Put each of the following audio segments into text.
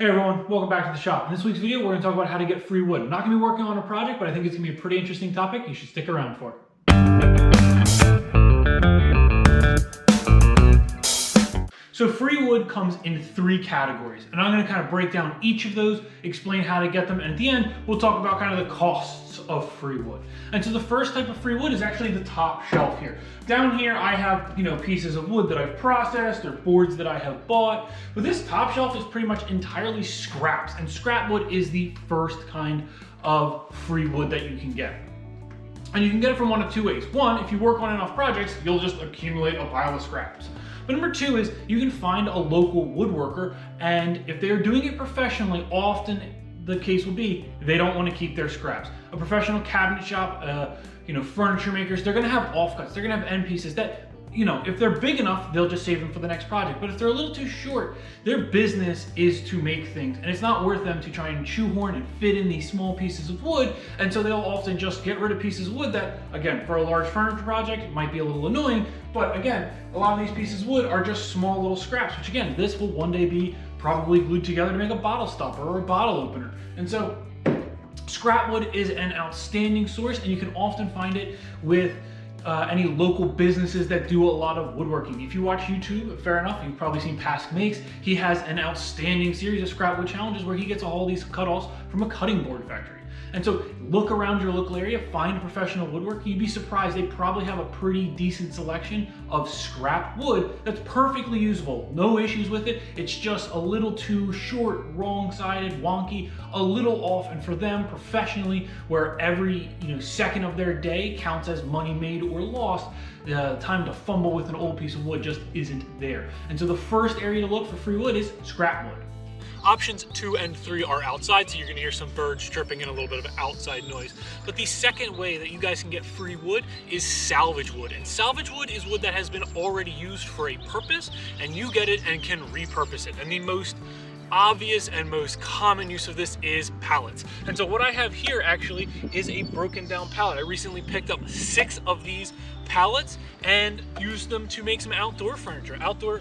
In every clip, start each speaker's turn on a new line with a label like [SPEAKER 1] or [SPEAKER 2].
[SPEAKER 1] Hey everyone, welcome back to the shop. In this week's video, we're going to talk about how to get free wood. I'm not going to be working on a project, but I think it's going to be a pretty interesting topic. You should stick around for it. So free wood comes in three categories, and I'm going to kind of break down each of those, explain how to get them, and at the end, we'll talk about kind of the costs of free wood. And so the first type of free wood is actually the top shelf here. Down here, I have, pieces of wood that I've processed or boards that I have bought, but this top shelf is pretty much entirely scraps, and scrap wood is the first kind of free wood that you can get. And you can get it from one of two ways. One, if you work on enough projects, you'll just accumulate a pile of scraps. But number two is you can find a local woodworker, and if they're doing it professionally, often the case will be they don't want to keep their scraps. A professional cabinet shop, furniture makers, they're going to have offcuts, they're going to have end pieces that, if they're big enough, they'll just save them for the next project. But if they're a little too short, their business is to make things, and it's not worth them to try and shoehorn and fit in these small pieces of wood. And so they'll often just get rid of pieces of wood that, again, for a large furniture project, it might be a little annoying. But again, a lot of these pieces of wood are just small little scraps, which again, this will one day be probably glued together to make a bottle stopper or a bottle opener. And so scrap wood is an outstanding source, and you can often find it with any local businesses that do a lot of woodworking. If you watch YouTube, fair enough, you've probably seen Pask Makes. He has an outstanding series of scrap wood challenges where he gets all these cut-offs from a cutting board factory. And so look around your local area, find a professional woodworker. You'd be surprised, they probably have a pretty decent selection of scrap wood that's perfectly usable. No issues with it. It's just a little too short, wrong-sided, wonky, a little off. And for them professionally, where every second of their day counts as money made or lost, the time to fumble with an old piece of wood just isn't there. And so the first area to look for free wood is scrap wood.
[SPEAKER 2] Options 2 and 3 are outside, so you're gonna hear some birds chirping and a little bit of outside noise. But the second way that you guys can get free wood is salvage wood. And salvage wood is wood that has been already used for a purpose, and you get it and can repurpose it. And the most obvious and most common use of this is pallets. And so what I have here actually is a broken down pallet. I recently picked up 6 of these pallets and used them to make some outdoor furniture. Outdoor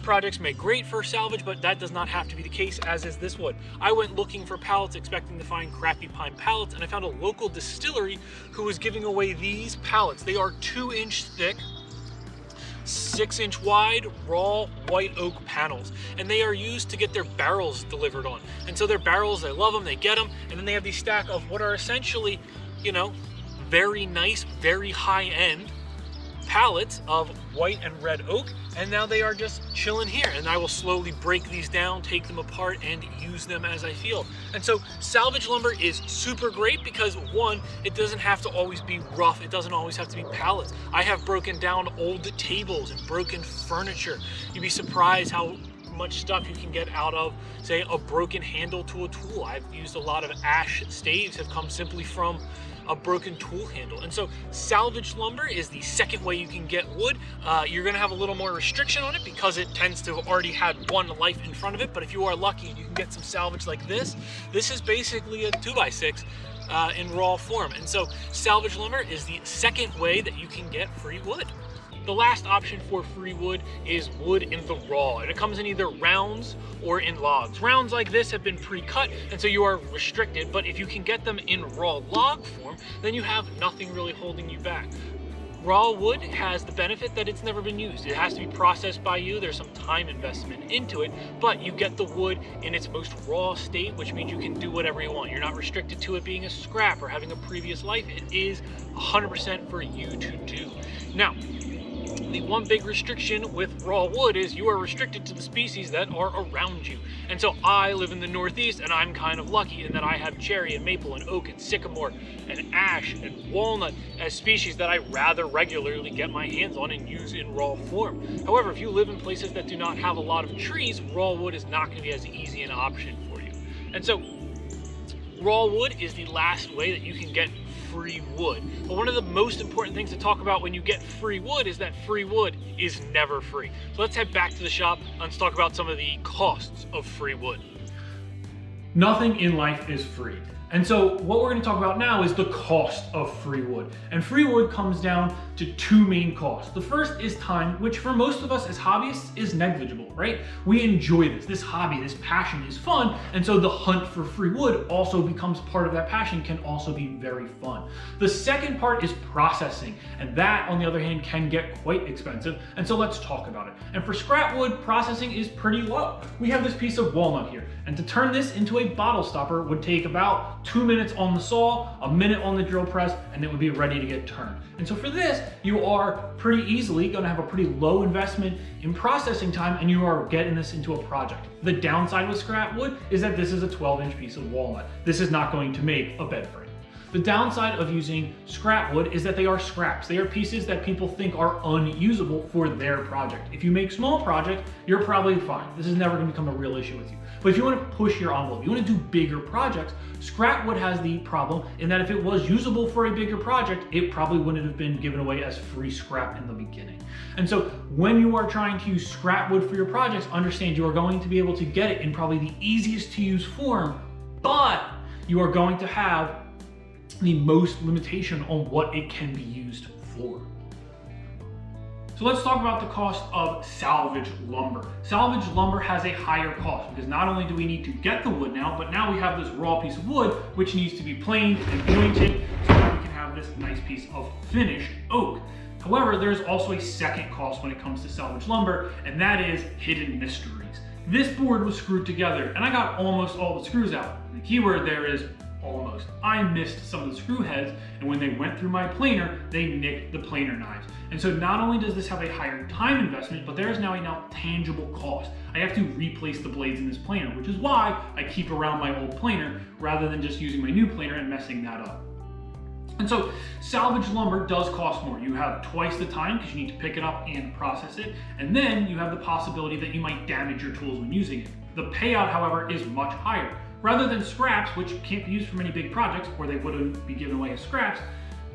[SPEAKER 2] projects make great for salvage, but that does not have to be the case, as is this wood. I went looking for pallets expecting to find crappy pine pallets, and I found a local distillery who was giving away these pallets. They are 2-inch thick, 6-inch wide, raw white oak panels, and they are used to get their barrels delivered on. And so their barrels, they love them, they get them, and then they have these stack of what are essentially, very nice, very high-end pallets of white and red oak, and now they are just chilling here, and I will slowly break these down, take them apart, and use them as I feel. And so salvage lumber is super great because, one, it doesn't have to always be rough, it doesn't always have to be pallets. I have broken down old tables and broken furniture. You'd be surprised how much stuff you can get out of, say, a broken handle to a tool. I've used a lot of ash staves have come simply from a broken tool handle. And so salvage lumber is the second way you can get wood. You're gonna have a little more restriction on it because it tends to have already had one life in front of it, but if you are lucky and you can get some salvage like this is basically a 2x6 in raw form. And so salvage lumber is the second way that you can get free wood. The last option for free wood is wood in the raw, and it comes in either rounds or in logs. Rounds like this have been pre-cut, and so you are restricted, but if you can get them in raw log form, then you have nothing really holding you back. Raw wood has the benefit that it's never been used. It has to be processed by you. There's some time investment into it, but you get the wood in its most raw state, which means you can do whatever you want. You're not restricted to it being a scrap or having a previous life. It is 100% for you to do. Now, the one big restriction with raw wood is you are restricted to the species that are around you. And so I live in the Northeast, and I'm kind of lucky in that I have cherry and maple and oak and sycamore and ash and walnut as species that I rather regularly get my hands on and use in raw form. However, if you live in places that do not have a lot of trees, raw wood is not going to be as easy an option for you. And so raw wood is the last way that you can get free wood. But one of the most important things to talk about when you get free wood is that free wood is never free. So let's head back to the shop and let's talk about some of the costs of free wood.
[SPEAKER 1] Nothing in life is free. And so what we're going to talk about now is the cost of free wood. And free wood comes down to two main costs. The first is time, which for most of us as hobbyists is negligible, right? We enjoy this. This hobby, this passion is fun. And so the hunt for free wood also becomes part of that passion, can also be very fun. The second part is processing. And that, on the other hand, can get quite expensive. And so let's talk about it. And for scrap wood, processing is pretty low. We have this piece of walnut here. And to turn this into a bottle stopper would take about 2 minutes on the saw, a minute on the drill press, and it would be ready to get turned. And so for this, you are pretty easily gonna have a pretty low investment in processing time, and you are getting this into a project. The downside with scrap wood is that this is a 12-inch piece of walnut. This is not going to make a bed frame. The downside of using scrap wood is that they are scraps. They are pieces that people think are unusable for their project. If you make small projects, you're probably fine. This is never gonna become a real issue with you. But if you wanna push your envelope, you wanna do bigger projects, scrap wood has the problem in that if it was usable for a bigger project, it probably wouldn't have been given away as free scrap in the beginning. And so when you are trying to use scrap wood for your projects, understand you are going to be able to get it in probably the easiest to use form, but you are going to have the most limitation on what it can be used for. So let's talk about the cost of salvage lumber. Salvage lumber has a higher cost because not only do we need to get the wood now, but now we have this raw piece of wood which needs to be planed and jointed so that we can have this nice piece of finished oak. However, there's also a second cost when it comes to salvage lumber, and that is hidden mysteries. This board was screwed together and I got almost all the screws out. The key word there is almost. I missed some of the screw heads, and when they went through my planer, they nicked the planer knives. And so not only does this have a higher time investment, but there is now a tangible cost. I have to replace the blades in this planer, which is why I keep around my old planer rather than just using my new planer and messing that up. And so salvage lumber does cost more. You have twice the time because you need to pick it up and process it. And then you have the possibility that you might damage your tools when using it. The payout, however, is much higher. Rather than scraps, which can't be used for many big projects, or they wouldn't be given away as scraps,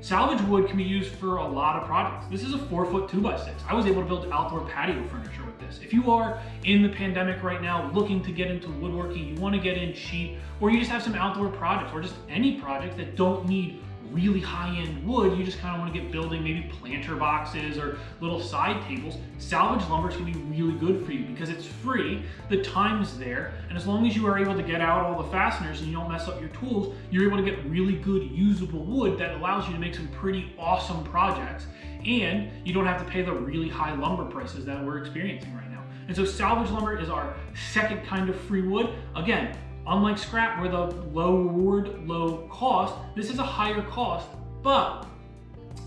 [SPEAKER 1] salvage wood can be used for a lot of projects. This is a 4-foot 2x6. I was able to build outdoor patio furniture with this. If you are in the pandemic right now looking to get into woodworking, you want to get in cheap, or you just have some outdoor projects, or just any projects that don't need really high-end wood, you just kind of want to get building maybe planter boxes or little side tables, salvage lumber is going to be really good for you because it's free, the time's there, and as long as you are able to get out all the fasteners and you don't mess up your tools, you're able to get really good usable wood that allows you to make some pretty awesome projects, and you don't have to pay the really high lumber prices that we're experiencing right now. And so salvage lumber is our second kind of free wood. Again, unlike scrap where the low reward, low cost, this is a higher cost, but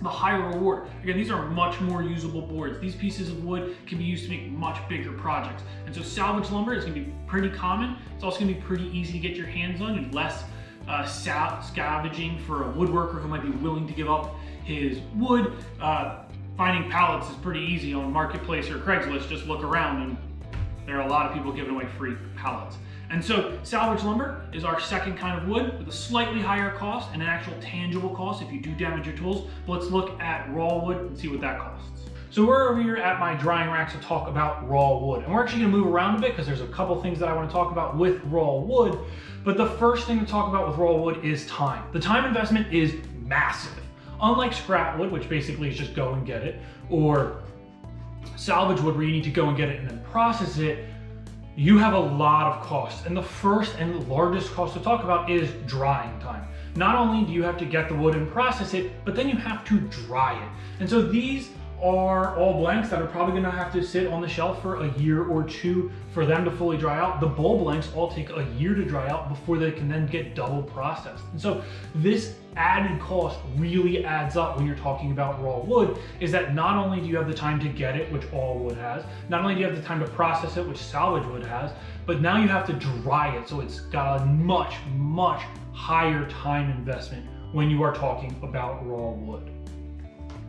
[SPEAKER 1] the higher reward. Again, these are much more usable boards. These pieces of wood can be used to make much bigger projects. And so salvage lumber is gonna be pretty common. It's also gonna be pretty easy to get your hands on and less scavenging for a woodworker who might be willing to give up his wood. Finding pallets is pretty easy on Marketplace or Craigslist. Just look around and there are a lot of people giving away free pallets. And so salvage lumber is our second kind of wood with a slightly higher cost and an actual tangible cost if you do damage your tools. But let's look at raw wood and see what that costs. So we're over here at my drying rack to talk about raw wood. And we're actually gonna move around a bit because there's a couple things that I wanna talk about with raw wood. But the first thing to talk about with raw wood is time. The time investment is massive. Unlike scrap wood, which basically is just go and get it, or salvage wood where you need to go and get it and then process it, you have a lot of costs. And the first and largest cost to talk about is drying time. Not only do you have to get the wood and process it, but then you have to dry it. And so these are all blanks that are probably gonna have to sit on the shelf for a year or two for them to fully dry out. The bowl blanks all take a year to dry out before they can then get double processed. And so this added cost really adds up when you're talking about raw wood, is that not only do you have the time to get it, which all wood has, not only do you have the time to process it, which salvage wood has, but now you have to dry it. So it's got a much, much higher time investment when you are talking about raw wood.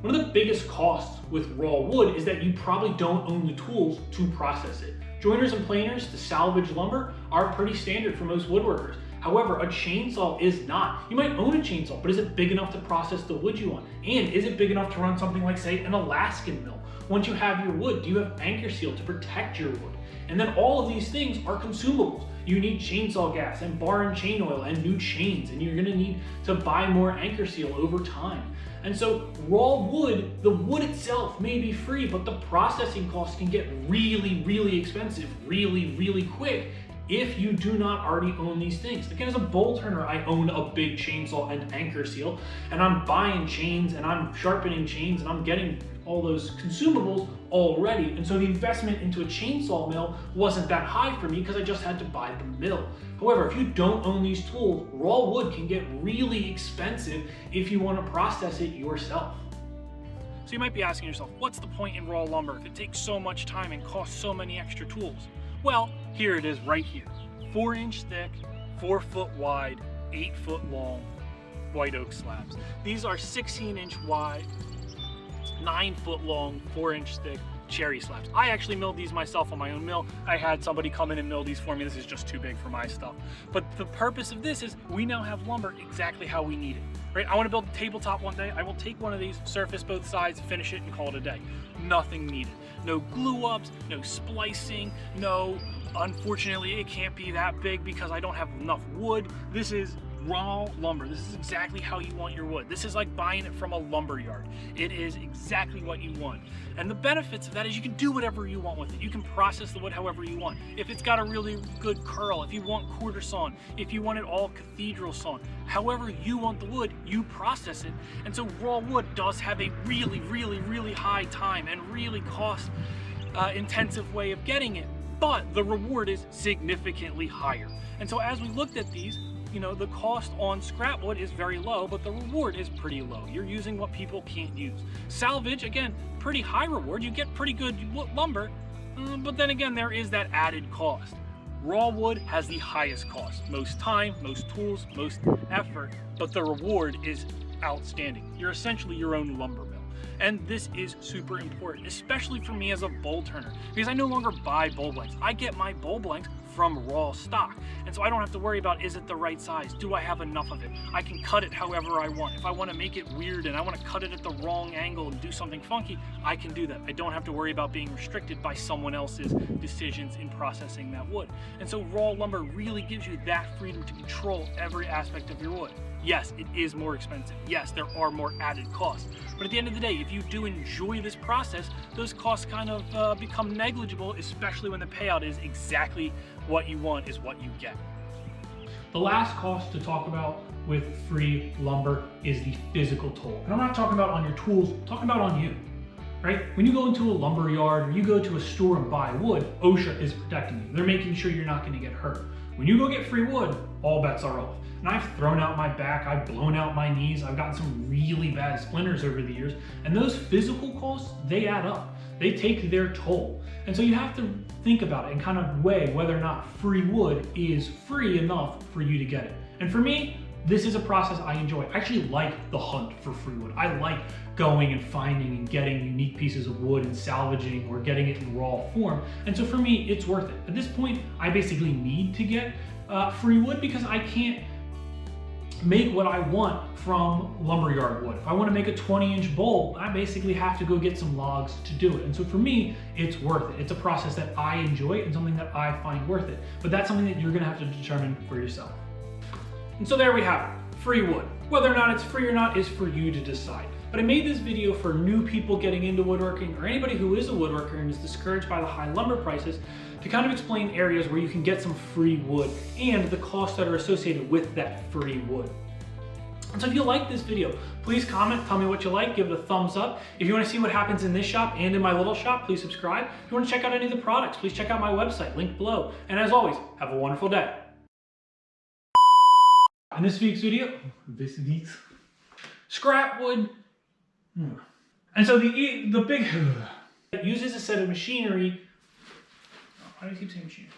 [SPEAKER 1] One of the biggest costs with raw wood is that you probably don't own the tools to process it. Joiners and planers to salvage lumber are pretty standard for most woodworkers. However, a chainsaw is not. You might own a chainsaw, but is it big enough to process the wood you want? And is it big enough to run something like, say, an Alaskan mill? Once you have your wood, do you have anchor seal to protect your wood? And then all of these things are consumables. you need chainsaw gas and bar and chain oil and new chains, and you're gonna need to buy more anchor seal over time. And so raw wood, the wood itself may be free, but the processing costs can get really, really expensive, really, really quick if you do not already own these things. Again, as a bowl turner, I own a big chainsaw and anchor seal, and I'm buying chains and I'm sharpening chains and I'm getting all those consumables already. And so the investment into a chainsaw mill wasn't that high for me because I just had to buy the mill. However, if you don't own these tools, raw wood can get really expensive if you want to process it yourself.
[SPEAKER 2] So you might be asking yourself, what's the point in raw lumber if it takes so much time and costs so many extra tools? Well, here it is right here. 4-inch thick, 4 foot wide, 8 foot long white oak slabs. These are 16-inch wide, 9 foot long, 4-inch thick cherry slabs. I actually milled these myself on my own mill. I had somebody come in and mill these for me. This is just too big for my stuff. But the purpose of this is we now have lumber exactly how we need it. Right? I want to build a tabletop one day. I will take one of these, surface both sides, finish it, and call it a day. Nothing needed. No glue ups, no splicing, no, unfortunately it can't be that big because I don't have enough wood. This is raw lumber. This is exactly how you want your wood. This is like buying it from a lumber yard. It is exactly what you want. And the benefits of that is you can do whatever you want with it. You can process the wood however you want. If it's got a really good curl, if you want quarter sawn, if you want it all cathedral sawn, however you want the wood, you process it. And so raw wood does have a really, really, really high time and really cost intensive way of getting it, but the reward is significantly higher. And so as we looked at these, you know, the cost on scrap wood is very low, but the reward is pretty low. You're using what people can't use. Salvage, again, pretty high reward. You get pretty good lumber, but then again, there is that added cost. Raw wood has the highest cost. Most time, most tools, most effort, but the reward is outstanding. You're essentially your own lumber mill. And this is super important, especially for me as a bowl turner, because I no longer buy bowl blanks. I get my bowl blanks from raw stock. And so I don't have to worry about, is it the right size? Do I have enough of it? I can cut it however I want. If I want to make it weird and I want to cut it at the wrong angle and do something funky, I can do that. I don't have to worry about being restricted by someone else's decisions in processing that wood. And so raw lumber really gives you that freedom to control every aspect of your wood. Yes, it is more expensive. Yes, there are more added costs. But at the end of the day, if you do enjoy this process, those costs kind of become negligible, especially when the payout is exactly what you want is what you get.
[SPEAKER 1] The last cost to talk about with free lumber is the physical toll. And I'm not talking about on your tools, I'm talking about on you, right? When you go into a lumber yard or you go to a store and buy wood, OSHA is protecting you. They're making sure you're not going to get hurt. When you go get free wood, all bets are off. And I've thrown out my back, I've blown out my knees, I've gotten some really bad splinters over the years, and those physical costs, they add up. They take their toll. And so you have to think about it and kind of weigh whether or not free wood is free enough for you to get it. And for me, this is a process I enjoy. I actually like the hunt for free wood. I like going and finding and getting unique pieces of wood and salvaging or getting it in raw form. And so for me, it's worth it. At this point, I basically need to get free wood because I can't make what I want from lumberyard wood. If I want to make a 20-inch bowl, I basically have to go get some logs to do it. And so for me, it's worth it. It's a process that I enjoy and something that I find worth it. But that's something that you're going to have to determine for yourself. And so there we have it, free wood. Whether or not it's free or not is for you to decide. But I made this video for new people getting into woodworking or anybody who is a woodworker and is discouraged by the high lumber prices to kind of explain areas where you can get some free wood and the costs that are associated with that free wood. And so if you like this video, please comment, tell me what you like, give it a thumbs up. If you want to see what happens in this shop and in my little shop, please subscribe. If you want to check out any of the products, please check out my website, linked below. And as always, have a wonderful day. In this week's scrap wood. And so the big, it uses a set of machinery. Why do I keep saying machinery?